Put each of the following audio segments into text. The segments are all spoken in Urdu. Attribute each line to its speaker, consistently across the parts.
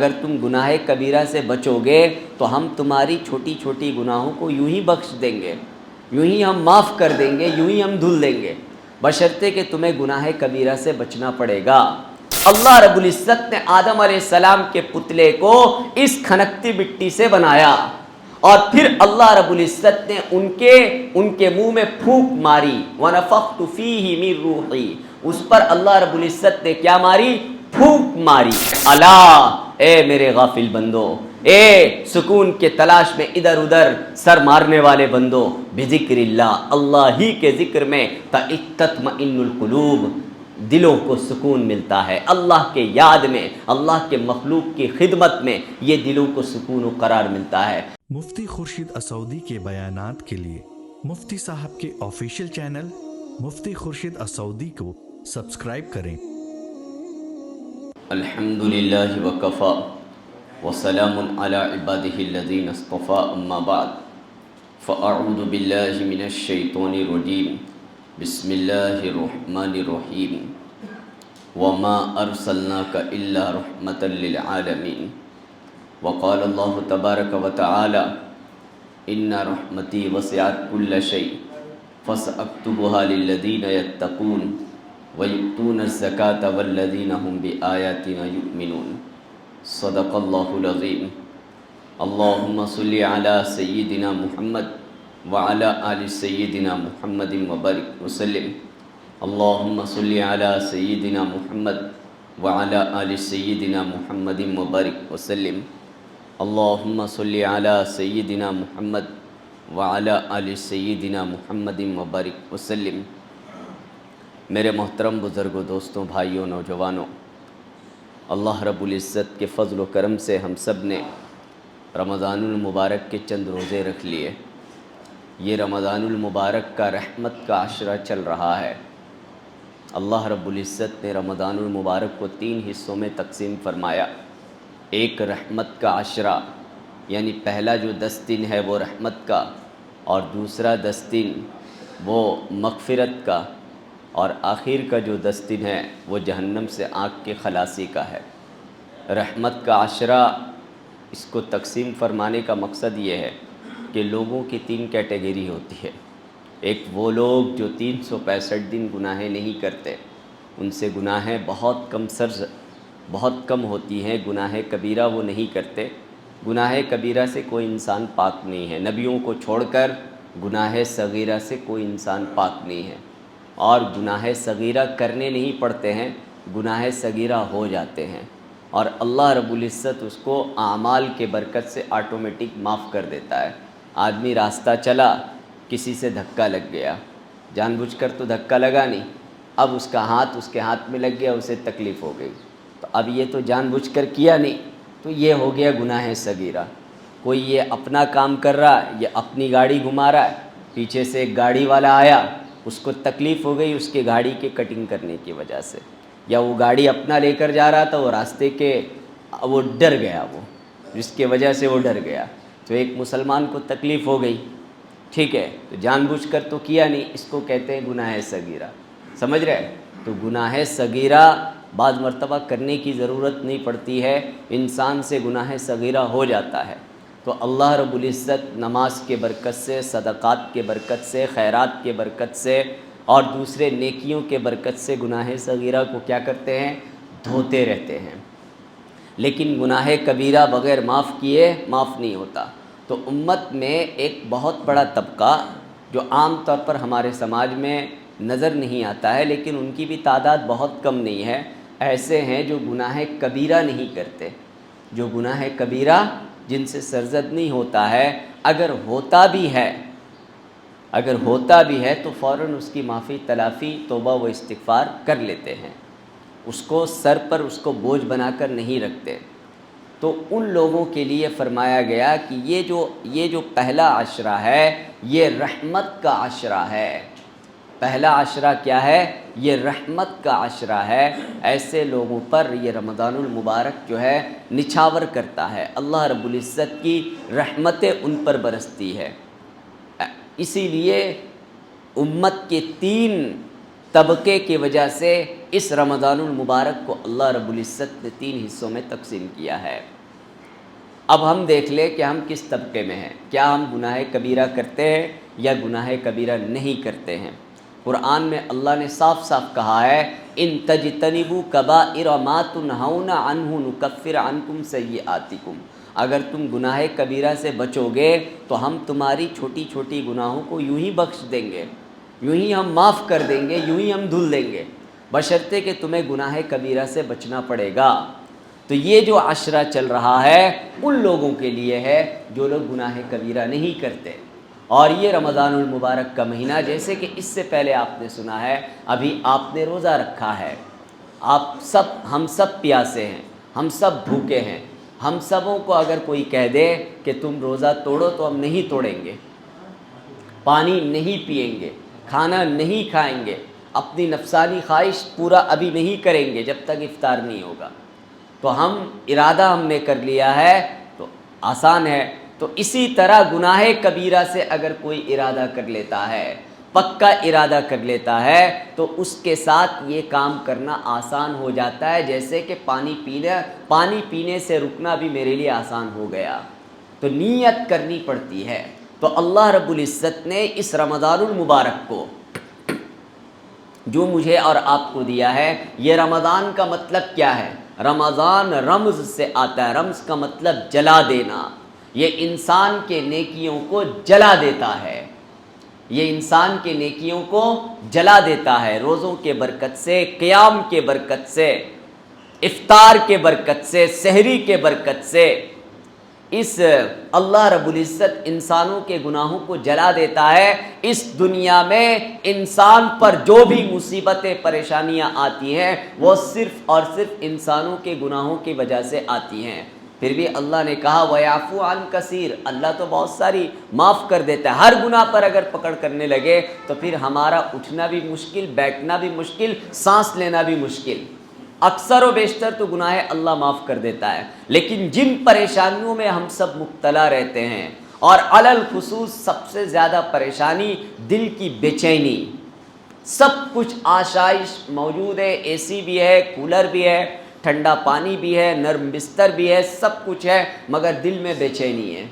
Speaker 1: اگر تم گناہ کبیرہ سے بچو گے تو ہم تمہاری چھوٹی چھوٹی گناہوں کو یوں ہی بخش دیں گے، یوں ہی ہم معاف کر دیں گے، یوں ہی ہم دھل دیں گے، بشرطے کہ تمہیں گناہ کبیرہ سے بچنا پڑے گا۔ اللہ رب العزت نے آدم علیہ السلام کے پتلے کو اس کھنکتی مٹی سے بنایا، اور پھر اللہ رب العزت نے ان کے منہ میں پھونک ماری، وَنَفَخْتُ فِيهِ مِن رُوحِي، اس پر اللہ رب العزت نے کیا ماری؟ پھونک ماری۔ الا، اے میرے غافل بندو، اے سکون کے تلاش میں ادھر ادھر سر مارنے والے بندو، بذکر اللہ، اللہ ہی کے ذکر میں تطمئن القلوب، دلوں کو سکون ملتا ہے۔ اللہ کے یاد میں، اللہ کے مخلوق کی خدمت میں یہ دلوں کو سکون و قرار ملتا ہے۔
Speaker 2: مفتی خورشید اسعودی کے بیانات کے لیے مفتی صاحب کے آفیشیل چینل مفتی خورشید اسعودی کو سبسکرائب کریں۔
Speaker 1: الحمدللہ وکفا وسلام علی عبادہ الذین اصطفیٰ، اما بعد فاعوذ باللہ من الشیطان الرجیم، بسم اللہ الرحمن الرحیم، وما ارسلناک الا رحمتا للعالمین، وقال اللہ تبارک وتعالی ان رحمتی وسعت کل شیء فسأکتبها للذین یتقون وَيُؤْتُونَ الزَّكَاةَ وَالَّذِينَ هُمْ بِآيَاتِنَا يُؤْمِنُونَ۔ صدق اللہ العظیم۔ اللہم صلی علی سیدنا محمد وعلی آل سیدنا محمد وبارک وسلم۔ اللہم صلی علی سیدنا محمد وعلی آل سیدنا محمد وبارک وسلم۔ اللہم صلی علی سیدنا محمد وعلی آل سیدنا محمد وبارک وسلم۔ میرے محترم بزرگوں، دوستوں، بھائیوں، نوجوانوں، اللہ رب العزت کے فضل و کرم سے ہم سب نے رمضان المبارک کے چند روزے رکھ لیے۔ یہ رمضان المبارک کا رحمت کا عشرہ چل رہا ہے۔ اللہ رب العزت نے رمضان المبارک کو 3 حصوں میں تقسیم فرمایا۔ ایک رحمت کا عشرہ، یعنی پہلا جو 10 دن ہے وہ رحمت کا، اور دوسرا 10 دن وہ مغفرت کا، اور آخر کا جو 10 دن ہے وہ جہنم سے آگ کے خلاصی کا ہے۔ رحمت کا عشرہ، اس کو تقسیم فرمانے کا مقصد یہ ہے کہ لوگوں کی 3 کیٹیگری ہوتی ہے۔ ایک وہ لوگ جو 365 دن گناہیں نہیں کرتے، ان سے گناہیں بہت کم ہوتی ہیں، گناہ کبیرہ وہ نہیں کرتے۔ گناہ کبیرہ سے کوئی انسان پاک نہیں ہے، نبیوں کو چھوڑ کر گناہ صغیرہ سے کوئی انسان پاک نہیں ہے، اور گناہ صغیرہ کرنے نہیں پڑتے ہیں، گناہ صغیرہ ہو جاتے ہیں، اور اللہ رب العزت اس کو اعمال کے برکت سے آٹومیٹک معاف کر دیتا ہے۔ آدمی راستہ چلا، کسی سے دھکا لگ گیا، جان بوجھ کر تو دھکا لگا نہیں، اب اس کا ہاتھ اس کے ہاتھ میں لگ گیا، اسے تکلیف ہو گئی، تو اب یہ تو جان بوجھ کر کیا نہیں، تو یہ ہو گیا گناہ صغیرہ۔ کوئی یہ اپنا کام کر رہا ہے، یہ اپنی گاڑی گھما رہا ہے، پیچھے سے ایک گاڑی والا آیا، اس کو تکلیف ہو گئی اس کے گاڑی کے کٹنگ کرنے کی وجہ سے، یا وہ گاڑی اپنا لے کر جا رہا تھا، وہ راستے کے وہ ڈر گیا، وہ جس کی وجہ سے وہ ڈر گیا، تو ایک مسلمان کو تکلیف ہو گئی، ٹھیک ہے، تو جان بوجھ کر تو کیا نہیں، اس کو کہتے ہیں گناہ صغیرہ۔ سمجھ رہے؟ تو گناہ صغیرہ بعض مرتبہ کرنے کی ضرورت نہیں پڑتی ہے، انسان سے گناہ صغیرہ ہو جاتا ہے، تو اللہ رب العزت نماز کے برکت سے، صدقات کے برکت سے، خیرات کے برکت سے، اور دوسرے نیکیوں کے برکت سے گناہ صغیرہ کو کیا کرتے ہیں؟ دھوتے رہتے ہیں۔ لیکن گناہ کبیرہ بغیر معاف کیے معاف نہیں ہوتا۔ تو امت میں ایک بہت بڑا طبقہ جو عام طور پر ہمارے سماج میں نظر نہیں آتا ہے، لیکن ان کی بھی تعداد بہت کم نہیں ہے، ایسے ہیں جو گناہ کبیرہ نہیں کرتے، جو گناہ کبیرہ جن سے سرزد نہیں ہوتا ہے، اگر ہوتا بھی ہے تو فوراً اس کی معافی تلافی توبہ و استغفار کر لیتے ہیں، اس کو سر پر اس کو بوجھ بنا کر نہیں رکھتے۔ تو ان لوگوں کے لیے فرمایا گیا کہ یہ جو پہلا عشرہ ہے یہ رحمت کا عشرہ ہے۔ پہلا عشرہ کیا ہے؟ یہ رحمت کا عشرہ ہے۔ ایسے لوگوں پر یہ رمضان المبارک جو ہے نچھاور کرتا ہے، اللہ رب العزت کی رحمتیں ان پر برستی ہے۔ اسی لیے امت کے طبقے کی وجہ سے اس رمضان المبارک کو اللہ رب العزت نے 3 حصوں میں تقسیم کیا ہے۔ اب ہم دیکھ لیں کہ ہم کس طبقے میں ہیں، کیا ہم گناہ کبیرہ کرتے ہیں یا گناہ کبیرہ نہیں کرتے ہیں۔ قرآن میں اللہ نے صاف صاف کہا ہے ان تجتنبوا کبائر ما تنہون عنہ نکفر عنکم سیئاتکم، اگر تم گناہ کبیرہ سے بچو گے تو ہم تمہاری چھوٹی چھوٹی گناہوں کو یوں ہی بخش دیں گے، یوں ہی ہم معاف کر دیں گے، یوں ہی ہم دھل دیں گے، بشرطے کہ تمہیں گناہ کبیرہ سے بچنا پڑے گا۔ تو یہ جو عشرہ چل رہا ہے ان لوگوں کے لیے ہے جو لوگ گناہ کبیرہ نہیں کرتے۔ اور یہ رمضان المبارک کا مہینہ، جیسے کہ اس سے پہلے آپ نے سنا ہے ابھی آپ نے روزہ رکھا ہے، ہم سب پیاسے ہیں، ہم سب بھوکے ہیں، ہم سبوں کو اگر کوئی کہہ دے کہ تم روزہ توڑو تو ہم نہیں توڑیں گے، پانی نہیں پئیں گے، کھانا نہیں کھائیں گے، اپنی نفسانی خواہش پورا ابھی نہیں کریں گے جب تک افطار نہیں ہوگا۔ تو ارادہ ہم نے کر لیا ہے تو آسان ہے۔ تو اسی طرح گناہ کبیرہ سے اگر کوئی ارادہ کر لیتا ہے، پکا ارادہ کر لیتا ہے، تو اس کے ساتھ یہ کام کرنا آسان ہو جاتا ہے، جیسے کہ پانی پینے سے رکنا بھی میرے لیے آسان ہو گیا۔ تو نیت کرنی پڑتی ہے۔ تو اللہ رب العزت نے اس رمضان المبارک کو جو مجھے اور آپ کو دیا ہے، یہ رمضان کا مطلب کیا ہے؟ رمضان رمز سے آتا ہے، رمز کا مطلب جلا دینا، یہ انسان کے نیکیوں کو جلا دیتا ہے، یہ انسان کے نیکیوں کو جلا دیتا ہے، روزوں کے برکت سے، قیام کے برکت سے، افطار کے برکت سے، سحری کے برکت سے، اس اللہ رب العزت انسانوں کے گناہوں کو جلا دیتا ہے۔ اس دنیا میں انسان پر جو بھی مصیبتیں پریشانیاں آتی ہیں وہ صرف اور صرف انسانوں کے گناہوں کی وجہ سے آتی ہیں۔ پھر بھی اللہ نے کہا وَيَعْفُو عَنْ كَثِيرٍ، اللہ تو بہت ساری معاف کر دیتا ہے۔ ہر گناہ پر اگر پکڑ کرنے لگے تو پھر ہمارا اٹھنا بھی مشکل، بیٹھنا بھی مشکل، سانس لینا بھی مشکل۔ اکثر و بیشتر تو گناہ اللہ معاف کر دیتا ہے، لیکن جن پریشانیوں میں ہم سب مبتلا رہتے ہیں، اور علل خصوص سب سے زیادہ پریشانی دل کی بے چینی، سب کچھ آشائش موجود ہے، اے سی بھی ہے، کولر بھی ہے، ٹھنڈا پانی بھی ہے، نرم بستر بھی ہے، سب کچھ ہے، مگر دل میں بے چینی ہے،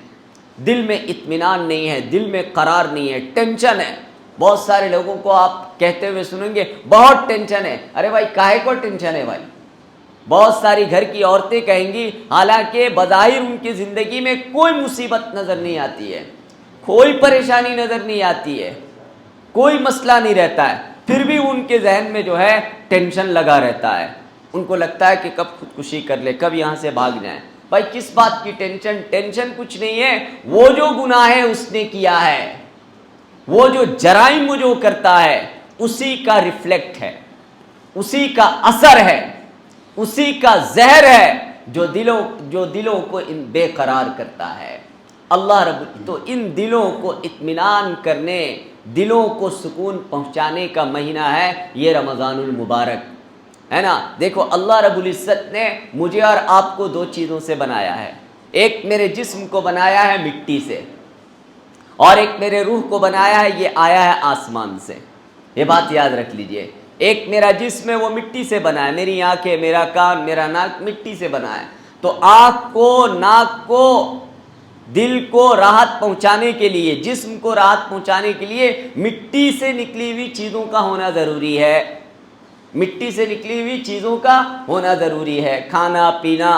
Speaker 1: دل میں اطمینان نہیں ہے، دل میں قرار نہیں ہے، ٹینشن ہے۔ بہت سارے لوگوں کو آپ کہتے ہوئے سنیں گے بہت ٹینشن ہے۔ ارے بھائی کاہے کو ٹینشن ہے بھائی؟ بہت ساری گھر کی عورتیں کہیں گی، حالانکہ بظاہر ان کی زندگی میں کوئی مصیبت نظر نہیں آتی ہے، کوئی پریشانی نظر نہیں آتی ہے، کوئی مسئلہ نہیں رہتا ہے، پھر بھی ان کے ذہن میں جو ہے ٹینشن لگا رہتا ہے۔ ان کو لگتا ہے کہ کب خودکشی کر لے، کب یہاں سے بھاگ جائیں۔ بھائی کس بات کی ٹینشن؟ ٹینشن کچھ نہیں ہے، وہ جو گناہ ہے اس نے کیا ہے، وہ جو جرائم جو کرتا ہے اسی کا ریفلیکٹ ہے، اسی کا اثر ہے، اسی کا زہر ہے جو دلوں کو بے قرار کرتا ہے۔ اللہ رب تو ان دلوں کو اطمینان کرنے، دلوں کو سکون پہنچانے کا مہینہ ہے یہ رمضان المبارک، ہے نا۔ دیکھو اللہ رب العزت نے مجھے اور آپ کو 2 چیزوں سے بنایا ہے، ایک میرے جسم کو بنایا ہے مٹی سے، اور ایک میرے روح کو بنایا ہے، یہ آیا ہے آسمان سے۔ یہ بات یاد رکھ لیجئے، ایک میرا جسم ہے وہ مٹی سے بنا ہے، میری آنکھیں، میرا کان، میرا ناک مٹی سے بنا ہے۔ تو آنکھ کو، ناک کو، دل کو راحت پہنچانے کے لیے، جسم کو راحت پہنچانے کے لیے مٹی سے نکلی ہوئی چیزوں کا ہونا ضروری ہے، مٹی سے نکلی ہوئی چیزوں کا ہونا ضروری ہے۔ کھانا پینا،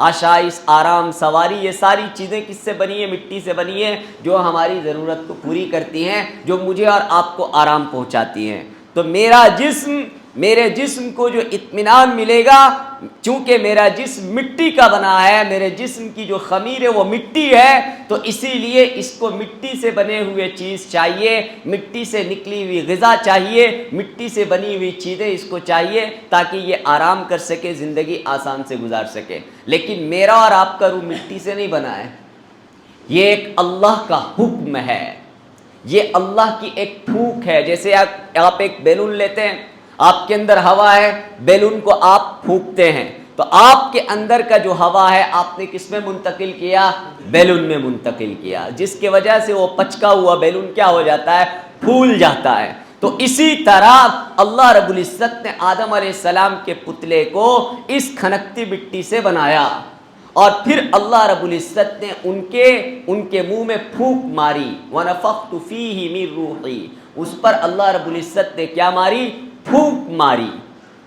Speaker 1: آشائش، آرام، سواری، یہ ساری چیزیں کس سے بنی ہیں؟ مٹی سے بنی ہیں، جو ہماری ضرورت کو پوری کرتی ہیں، جو مجھے اور آپ کو آرام پہنچاتی ہیں۔ تو میرے جسم کو جو اطمینان ملے گا، چونکہ میرا جسم مٹی کا بنا ہے، میرے جسم کی جو خمیر ہے وہ مٹی ہے، تو اسی لیے اس کو مٹی سے بنے ہوئے چیز چاہیے، مٹی سے نکلی ہوئی غذا چاہیے، مٹی سے بنی ہوئی چیزیں اس کو چاہیے، تاکہ یہ آرام کر سکے، زندگی آسان سے گزار سکے۔ لیکن میرا اور آپ کا روح مٹی سے نہیں بنا ہے، یہ ایک اللہ کا حکم ہے، یہ اللہ کی ایک پھونک ہے۔ جیسے آپ ایک بیلون لیتے ہیں، آپ کے اندر ہوا ہے، بیلون کو آپ پھونکتے ہیں، تو آپ کے اندر کا جو ہوا ہے آپ نے کس میں منتقل کیا؟ بیلون میں منتقل کیا، جس کی وجہ سے وہ پچکا ہوا بیلون کیا ہو جاتا ہے؟ پھول جاتا ہے۔ تو اسی طرح اللہ رب العزت نے آدم علیہ السلام کے پتلے کو اس کھنکتی مٹی سے بنایا، اور پھر اللہ رب العزت نے ان کے منہ میں پھونک ماری، وَنَفَخْتُ فِيهِ مِن رُوحِي، اس پر اللہ رب العزت نے کیا ماری؟ پھونک ماری۔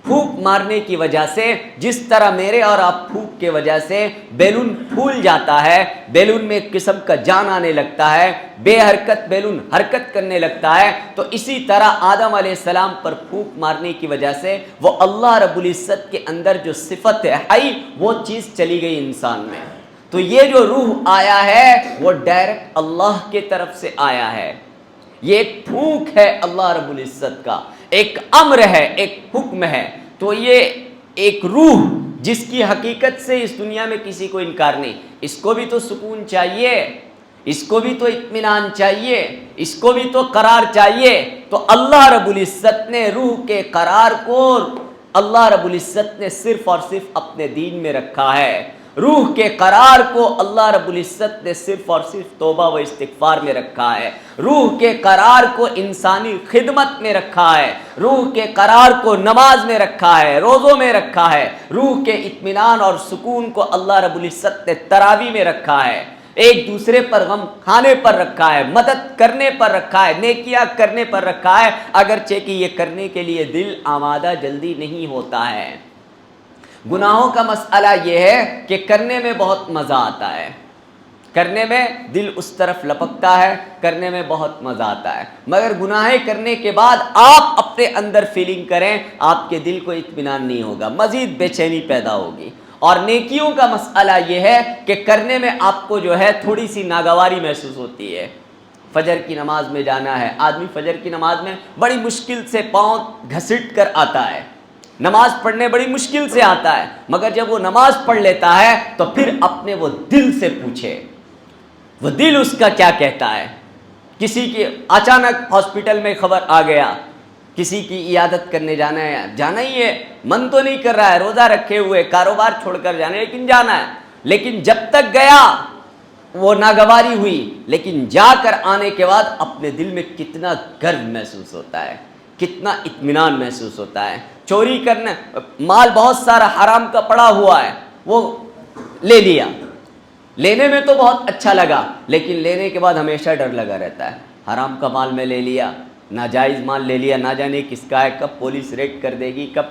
Speaker 1: پھونک مارنے کی وجہ سے جس طرح میرے اور آپ پھونک کے وجہ سے بیلون پھول جاتا ہے، بیلون میں ایک قسم کا جان آنے لگتا ہے، بے حرکت بیلون حرکت کرنے لگتا ہے، تو اسی طرح آدم علیہ السلام پر پھونک مارنے کی وجہ سے وہ اللہ رب العزت کے اندر جو صفت ہے حی، وہ چیز چلی گئی انسان میں۔ تو یہ جو روح آیا ہے وہ ڈائریکٹ اللہ کے طرف سے آیا ہے، یہ ایک پھونک ہے اللہ رب العزت کا، ایک امر ہے، ایک حکم ہے۔ تو یہ ایک روح جس کی حقیقت سے اس دنیا میں کسی کو انکار نہیں، اس کو بھی تو سکون چاہیے، اس کو بھی تو اطمینان چاہیے، اس کو بھی تو قرار چاہیے۔ تو اللہ رب العزت نے روح کے قرار کو اللہ رب العزت نے صرف اور صرف اپنے دین میں رکھا ہے۔ روح کے قرار کو اللہ رب العزت نے صرف اور صرف توبہ و استغفار میں رکھا ہے۔ روح کے قرار کو انسانی خدمت میں رکھا ہے، روح کے قرار کو نماز میں رکھا ہے، روزوں میں رکھا ہے، روح کے اطمینان اور سکون کو اللہ رب العزت نے تراویح میں رکھا ہے، ایک دوسرے پر غم کھانے پر رکھا ہے، مدد کرنے پر رکھا ہے، نیکیاں کرنے پر رکھا ہے، اگرچہ کہ یہ کرنے کے لیے دل آمادہ جلدی نہیں ہوتا ہے۔ گناہوں کا مسئلہ یہ ہے کہ کرنے میں بہت مزہ آتا ہے، کرنے میں دل اس طرف لپکتا ہے، کرنے میں بہت مزہ آتا ہے، مگر گناہیں کرنے کے بعد آپ اپنے اندر فیلنگ کریں، آپ کے دل کو اطمینان نہیں ہوگا، مزید بے چینی پیدا ہوگی۔ اور نیکیوں کا مسئلہ یہ ہے کہ کرنے میں آپ کو جو ہے تھوڑی سی ناگواری محسوس ہوتی ہے۔ فجر کی نماز میں جانا ہے، آدمی فجر کی نماز میں بڑی مشکل سے پاؤں گھسٹ کر آتا ہے، نماز پڑھنے بڑی مشکل سے آتا ہے، مگر جب وہ نماز پڑھ لیتا ہے تو پھر اپنے وہ دل سے پوچھے، وہ دل اس کا کیا کہتا ہے۔ کسی کی اچانک ہاسپٹل میں خبر آ گیا، کسی کی عیادت کرنے جانا ہے، جانا ہی ہے، من تو نہیں کر رہا ہے، روزہ رکھے ہوئے، کاروبار چھوڑ کر جانا ہے، لیکن جانا ہے، لیکن جب تک گیا وہ ناگواری ہوئی، لیکن جا کر آنے کے بعد اپنے دل میں کتنا گرو محسوس ہوتا ہے، کتنا اطمینان محسوس ہوتا ہے۔ چوری کرنا، مال بہت سارا حرام کا پڑا ہوا ہے، وہ لے لیا، لینے میں تو بہت اچھا لگا، لیکن لینے کے بعد ہمیشہ ڈر لگا رہتا ہے، حرام کا مال میں لے لیا، ناجائز مال لے لیا، نہ جانے کس کا ہے، کب پولیس ریڈ کر دے گی، کب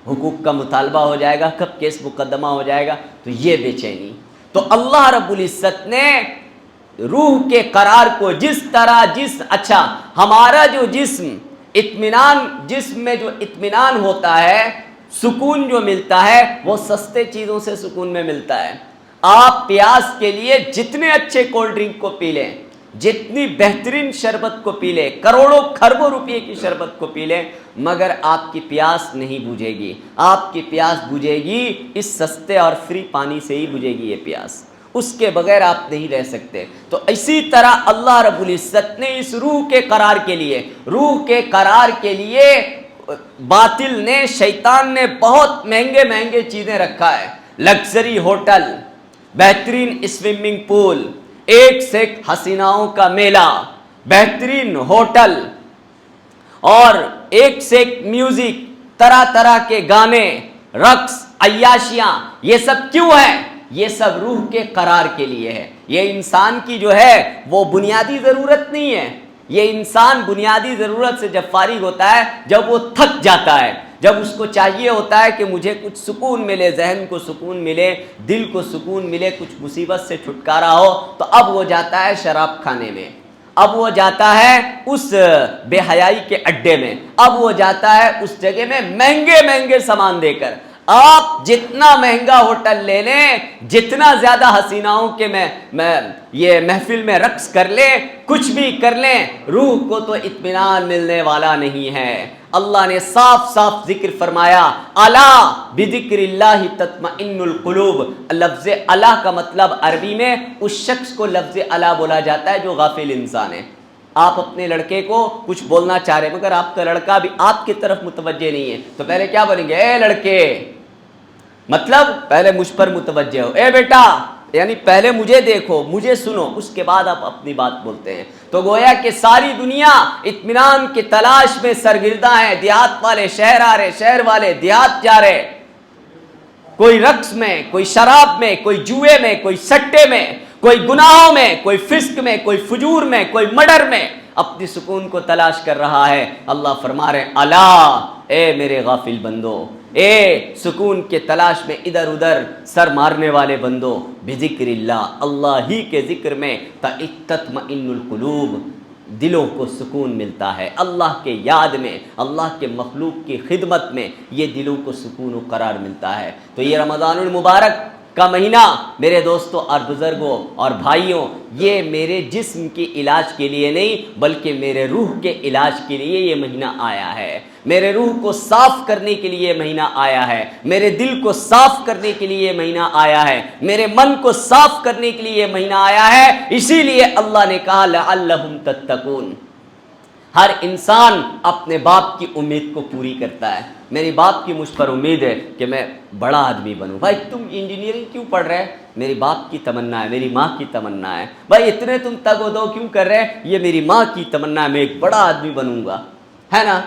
Speaker 1: حقوق کا مطالبہ ہو جائے گا، کب کیس مقدمہ ہو جائے گا، تو یہ بے چینی۔ تو اللہ رب العزت نے روح کے قرار کو جس طرح اچھا ہمارا جو جسم اطمینان، جسم میں جو اطمینان ہوتا ہے، سکون جو ملتا ہے، وہ سستے چیزوں سے سکون میں ملتا ہے۔ آپ پیاس کے لیے جتنے اچھے کولڈ ڈرنک کو پی لیں، جتنی بہترین شربت کو پی لیں، کروڑوں خربوں روپے کی شربت کو پی لیں، مگر آپ کی پیاس نہیں بجھے گی۔ آپ کی پیاس بجھے گی اس سستے اور فری پانی سے ہی بجھے گی یہ پیاس، اس کے بغیر آپ نہیں رہ سکتے۔ تو اسی طرح اللہ رب العزت نے اس روح کے قرار کے لیے باطل نے، شیطان نے بہت مہنگے مہنگے چیزیں رکھا ہے، لگژری ہوٹل، بہترین سوئمنگ پول، ایک سے ایک حسیناؤں کا میلہ، بہترین ہوٹل، اور ایک سے ایک میوزک، طرح طرح کے گانے، رقص، عیاشیاں، یہ سب کیوں ہے؟ یہ سب روح کے قرار کے لیے ہے۔ یہ انسان کی جو ہے وہ بنیادی ضرورت نہیں ہے، یہ انسان بنیادی ضرورت سے جب فارغ ہوتا ہے، جب وہ تھک جاتا ہے، جب اس کو چاہیے ہوتا ہے کہ مجھے کچھ سکون ملے، ذہن کو سکون ملے، دل کو سکون ملے، کچھ مصیبت سے چھٹکارا ہو، تو اب وہ جاتا ہے شراب کھانے میں، اب وہ جاتا ہے اس بے حیائی کے اڈے میں، اب وہ جاتا ہے اس جگہ میں مہنگے مہنگے سامان دے کر۔ آپ جتنا مہنگا ہوٹل لے لیں، جتنا زیادہ حسیناؤں کے یہ محفل میں رقص کر لیں، کچھ بھی کر لیں، روح کو تو اطمینان ملنے والا نہیں ہے۔ اللہ نے صاف صاف ذکر فرمایا، الا بذکر اللہ تطمئن القلوب۔ لفظ الا کا مطلب عربی میں اس شخص کو لفظ الا بولا جاتا ہے جو غافل انسان ہے۔ آپ اپنے لڑکے کو کچھ بولنا چاہ رہے ہیں، مگر آپ کا لڑکا بھی آپ کی طرف متوجہ نہیں ہے، تو پہلے کیا بولیں گے؟ اے لڑکے، مطلب پہلے مجھ پر متوجہ ہو، اے بیٹا یعنی پہلے مجھے دیکھو، مجھے سنو، اس کے بعد آپ اپنی بات بولتے ہیں۔ تو گویا کہ ساری دنیا اطمینان کی تلاش میں سرگرداں ہے، دیہات والے شہر آ رہے، شہر والے دیہات جا رہے، کوئی رقص میں، کوئی شراب میں، کوئی جوئے میں، کوئی سٹے میں، کوئی گناہوں میں، کوئی فسق میں، کوئی فجور میں، کوئی مرڈر میں اپنی سکون کو تلاش کر رہا ہے۔ اللہ فرما رہے ہیں الا، اے میرے غافل بندو، اے سکون کے تلاش میں ادھر ادھر سر مارنے والے بندو، بذکر اللہ، اللہ ہی کے ذکر میں تطمئن القلوب، دلوں کو سکون ملتا ہے۔ اللہ کے یاد میں، اللہ کے مخلوق کی خدمت میں یہ دلوں کو سکون و قرار ملتا ہے۔ تو یہ رمضان المبارک کا مہینہ میرے دوستوں اور بزرگوں اور بھائیوں، یہ میرے جسم کی علاج کے لیے نہیں بلکہ میرے روح کے علاج کے لیے یہ مہینہ آیا ہے۔ میرے روح کو صاف کرنے کے لیے یہ مہینہ آیا ہے، میرے دل کو صاف کرنے کے لیے یہ مہینہ آیا ہے، میرے من کو صاف کرنے کے لیے یہ مہینہ آیا ہے۔ اسی لیے اللہ نے کہا لعلہم تتقون۔ ہر انسان اپنے باپ کی امید کو پوری کرتا ہے۔ میری باپ کی مجھ پر امید ہے کہ میں بڑا آدمی بنوں۔ بھائی تم انجینئرنگ کیوں پڑھ رہے؟ میری باپ کی تمنا ہے، میری ماں کی تمنا ہے۔ بھائی اتنے تم تگ و دو کیوں کر رہے؟ یہ میری ماں کی تمنا ہے، میں ایک بڑا آدمی بنوں گا، ہے نا؟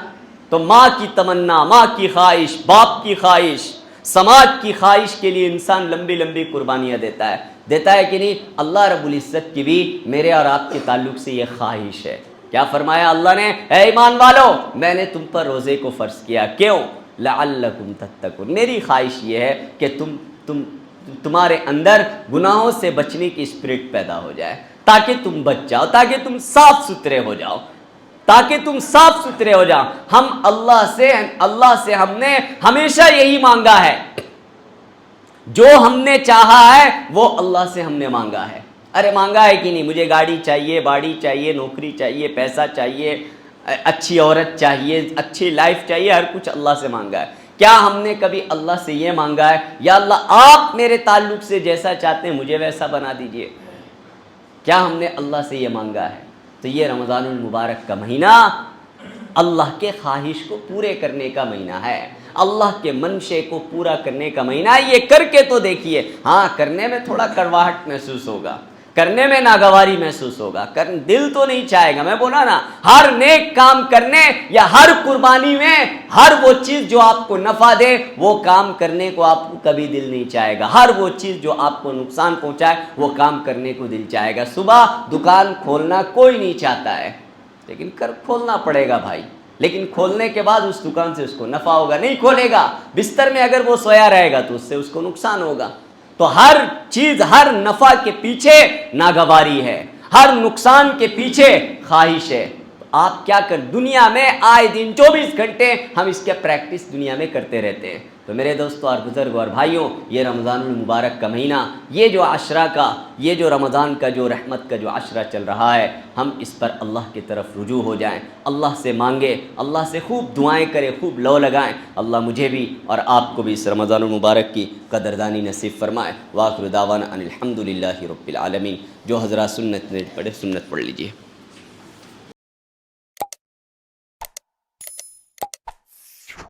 Speaker 1: تو ماں کی تمنا، ماں کی خواہش، باپ کی خواہش، سماج کی خواہش کے لیے انسان لمبی لمبی قربانیاں دیتا ہے کہ نہیں؟ اللہ رب العزت کی بھی میرے اور آپ کے تعلق سے یہ خواہش ہے۔ کیا فرمایا اللہ نے؟ اے ایمان والو، میں نے تم پر روزے کو فرض کیا، کیوں؟ لعلکم تتقون، میری خواہش یہ ہے کہ تمہارے اندر گناہوں سے بچنے کی اسپرٹ پیدا ہو جائے، تاکہ تم بچ جاؤ، تاکہ تم صاف ستھرے ہو جاؤ، تاکہ تم صاف ستھرے ہو جاؤ۔ ہم اللہ سے ہم نے ہمیشہ یہی مانگا ہے، جو ہم نے چاہا ہے وہ اللہ سے ہم نے مانگا ہے۔ ارے مانگا ہے کہ نہیں؟ مجھے گاڑی چاہیے، باڑی چاہیے، نوکری چاہیے، پیسہ چاہیے، اچھی عورت چاہیے، اچھی لائف چاہیے، ہر کچھ اللہ سے مانگا ہے۔ کیا ہم نے کبھی اللہ سے یہ مانگا ہے یا اللہ آپ میرے تعلق سے جیسا چاہتے ہیں مجھے ویسا بنا دیجئے؟ کیا ہم نے اللہ سے یہ مانگا ہے؟ تو یہ رمضان المبارک کا مہینہ اللہ کے خواہش کو پورے کرنے کا مہینہ ہے، اللہ کے منشے کو پورا کرنے کا مہینہ ہے۔ یہ کر کے تو دیکھیے، ہاں کرنے میں تھوڑا کڑواہٹ محسوس ہوگا، کرنے میں ناگواری محسوس ہوگا، دل تو نہیں چاہے گا۔ میں بولا نا، ہر نیک کام کرنے یا ہر قربانی میں ہر وہ چیز جو آپ کو نفع دے وہ کام کرنے کو آپ کو کبھی دل نہیں چاہے گا، ہر وہ چیز جو آپ کو نقصان پہنچائے وہ کام کرنے کو دل چاہے گا۔ صبح دکان کھولنا کوئی نہیں چاہتا ہے، لیکن کھولنا پڑے گا بھائی، لیکن کھولنے کے بعد اس دکان سے اس کو نفع ہوگا، نہیں کھولے گا بستر میں اگر وہ سویا رہے گا تو اس سے اس کو نقصان ہوگا۔ تو ہر چیز، ہر نفع کے پیچھے ناگواری ہے، ہر نقصان کے پیچھے خواہش ہے۔ تو آپ کیا کر، دنیا میں آئے دن 24 گھنٹے ہم اس کے پریکٹس دنیا میں کرتے رہتے ہیں۔ تو میرے دوستوں اور بزرگوں اور بھائیوں، یہ رمضان المبارک کا مہینہ، یہ جو عشرہ کا، یہ جو رمضان کا جو رحمت کا جو عشرہ چل رہا ہے، ہم اس پر اللہ کی طرف رجوع ہو جائیں، اللہ سے مانگیں، اللہ سے خوب دعائیں کریں، خوب لو لگائیں۔ اللہ مجھے بھی اور آپ کو بھی اس رمضان المبارک کی قدردانی نصیب فرمائے۔ وآخر دعوانا ان الحمد للہ رب العالمین۔ جو حضرات سنت نے پڑھے سنت پڑھ لیجیے۔